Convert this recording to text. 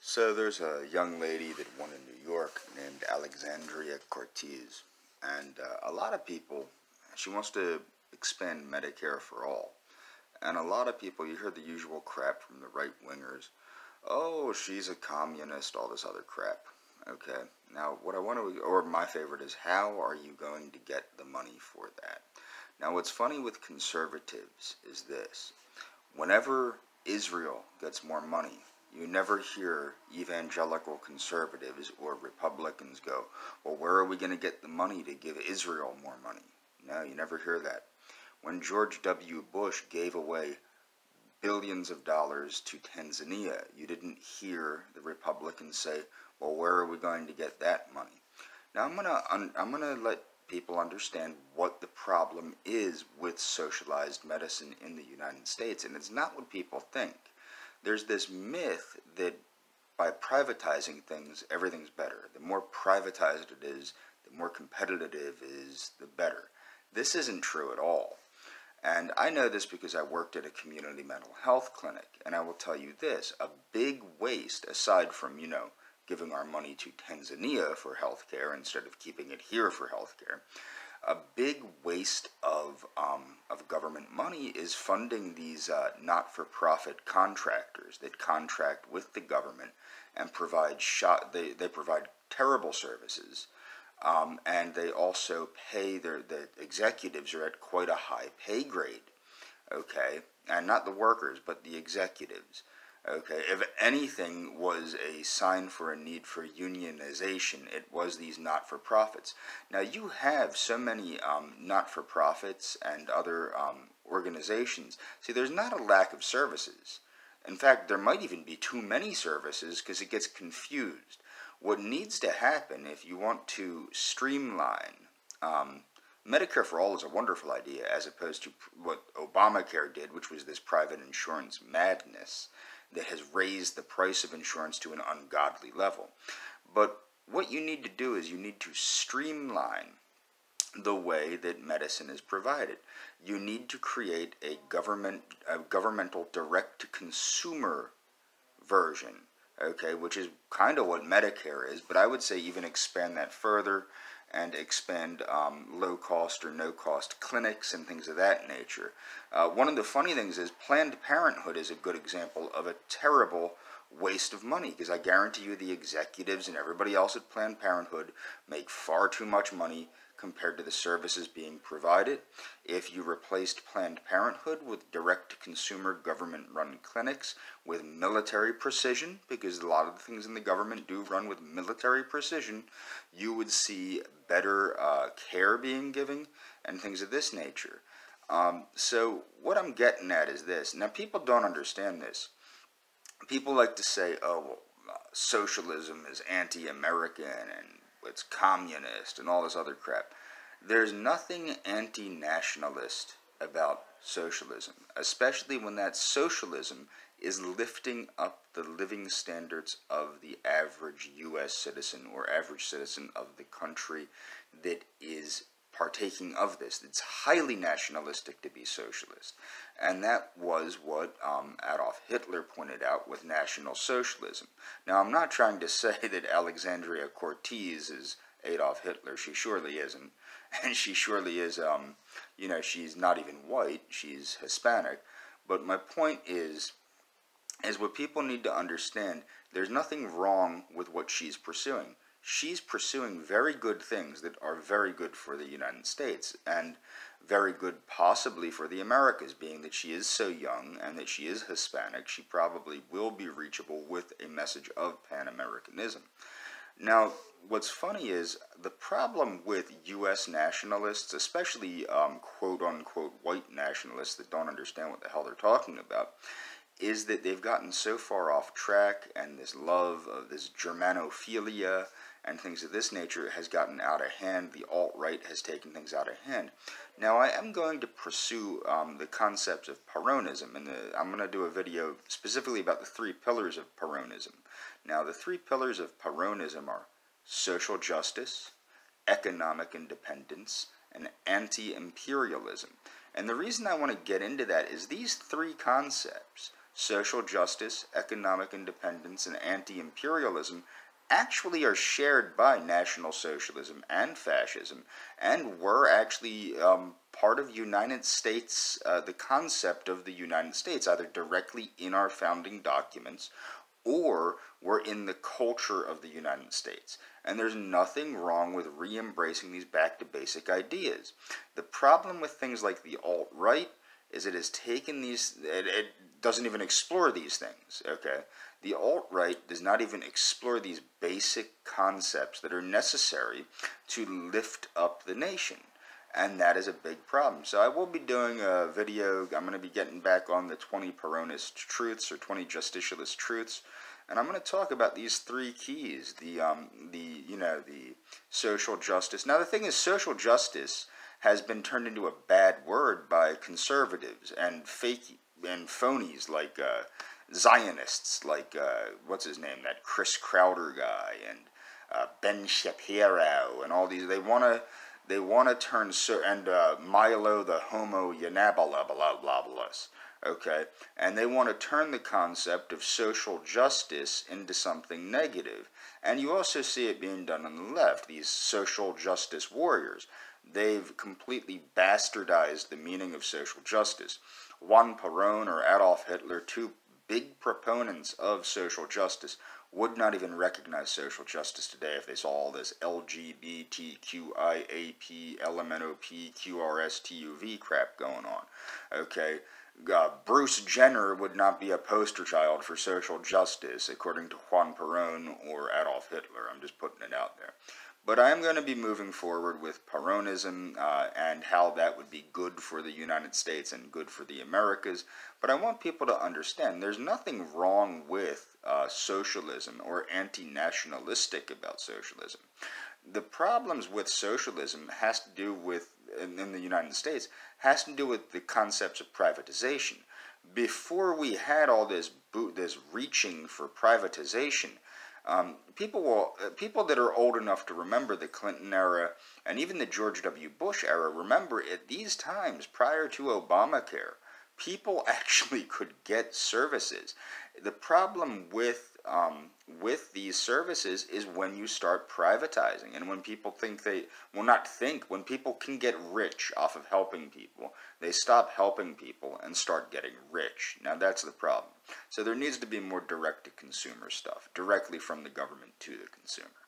So there's a young lady that won in New York named Alexandria Cortez, and a lot of people, she wants to expand Medicare for all. And a lot of people, you hear the usual crap from the right-wingers. Oh, she's a communist, all this other crap. Okay, now what I want to, or my favorite is, how are you going to get the money for that? Now what's funny with conservatives is this. Whenever Israel gets more money, you never hear evangelical conservatives or Republicans go, well, where are we going to get the money to give Israel more money? No, you never hear that. When George W. Bush gave away billions of dollars to Tanzania, you didn't hear the Republicans say, well, where are we going to get that money? Now I'm gonna let people understand what the problem is with socialized medicine in the United States, and it's not what people think. There's this myth that by privatizing things, everything's better. The more privatized it is, the more competitive it is, the better. This isn't true at all. And I know this because I worked at a community mental health clinic, and I will tell you this, a big waste, aside from, giving our money to Tanzania for healthcare instead of keeping it here for healthcare, a big waste of government money is funding these not-for-profit contractors that contract with the government and provide they provide terrible services, and they also pay the executives are at quite a high pay grade, okay, and not the workers but the executives. Okay, if anything was a sign for a need for unionization, it was these not-for-profits. Now, you have so many not-for-profits and other organizations. See, there's not a lack of services. In fact, there might even be too many services because it gets confused. What needs to happen if you want to streamline Medicare for all is a wonderful idea as opposed to what Obamacare did, which was this private insurance madness that has raised the price of insurance to an ungodly level. But what you need to do is you need to streamline the way that medicine is provided. You need to create a governmental direct-to-consumer version, okay, which is kind of what Medicare is, but I would say even expand that further and expand low-cost or no-cost clinics and things of that nature. One of the funny things is Planned Parenthood is a good example of a terrible waste of money, because I guarantee you the executives and everybody else at Planned Parenthood make far too much money compared to the services being provided. If you replaced Planned Parenthood with direct-to-consumer government-run clinics with military precision, because a lot of the things in the government do run with military precision, you would see better care being given and things of this nature. So what I'm getting at is this. Now, people don't understand this. People like to say, oh, well, socialism is anti-American and it's communist and all this other crap. There's nothing anti-nationalist about socialism, especially when that socialism is lifting up the living standards of the average U.S. citizen or average citizen of the country that is partaking of this. It's highly nationalistic to be socialist. And that was what Adolf Hitler pointed out with National Socialism. Now, I'm not trying to say that Alexandria Cortez is Adolf Hitler. She surely isn't. And she surely is, she's not even white. She's Hispanic. But my point is what people need to understand, there's nothing wrong with what she's pursuing. She's pursuing very good things that are very good for the United States and very good possibly for the Americas, being that she is so young and that she is Hispanic. She probably will be reachable with a message of Pan-Americanism. Now, what's funny is the problem with U.S. nationalists, especially quote-unquote white nationalists that don't understand what the hell they're talking about, is that they've gotten so far off track, and this love of this Germanophilia and things of this nature has gotten out of hand. The alt-right has taken things out of hand. Now, I am going to pursue the concepts of Peronism, and I'm going to do a video specifically about the 3 pillars of Peronism. Now, the 3 pillars of Peronism are social justice, economic independence, and anti-imperialism. And the reason I want to get into that is these 3 concepts, social justice, economic independence, and anti-imperialism actually are shared by National Socialism and Fascism, and were actually part of United States, the concept of the United States, either directly in our founding documents or were in the culture of the United States. And there's nothing wrong with re-embracing these back-to-basic ideas. The problem with things like the alt-right is it has taken these, it doesn't even explore these things, okay? The alt-right does not even explore these basic concepts that are necessary to lift up the nation. And that is a big problem. So I will be doing a video. I'm going to be getting back on the 20 Peronist truths or 20 justicialist truths, and I'm going to talk about these three keys. The social justice. Now the thing is, social justice has been turned into a bad word by conservatives and fake and phonies like Zionists, like what's his name, that Chris Crowder guy, and Ben Shapiro, and all these. They want to turn Milo the Homo Yanabalabalablas, okay? And they want to turn the concept of social justice into something negative. And you also see it being done on the left, these social justice warriors. They've completely bastardized the meaning of social justice. Juan Perón or Adolf Hitler, two big proponents of social justice, would not even recognize social justice today if they saw all this LGBTQIAP, LMNOP, QRSTUV crap going on. Okay, Bruce Jenner would not be a poster child for social justice, according to Juan Perón or Adolf Hitler. I'm just putting it out there. But I am going to be moving forward with Peronism and how that would be good for the United States and good for the Americas. But I want people to understand there's nothing wrong with socialism or anti-nationalistic about socialism. The problems with socialism has to do with, in the United States, has to do with the concepts of privatization. Before we had all this reaching for privatization, people that are old enough to remember the Clinton era and even the George W. Bush era, remember at these times prior to Obamacare, people actually could get services. The problem with these services is when you start privatizing, and when people when people can get rich off of helping people, they stop helping people and start getting rich. Now that's the problem. So there needs to be more direct-to-consumer stuff, directly from the government to the consumer.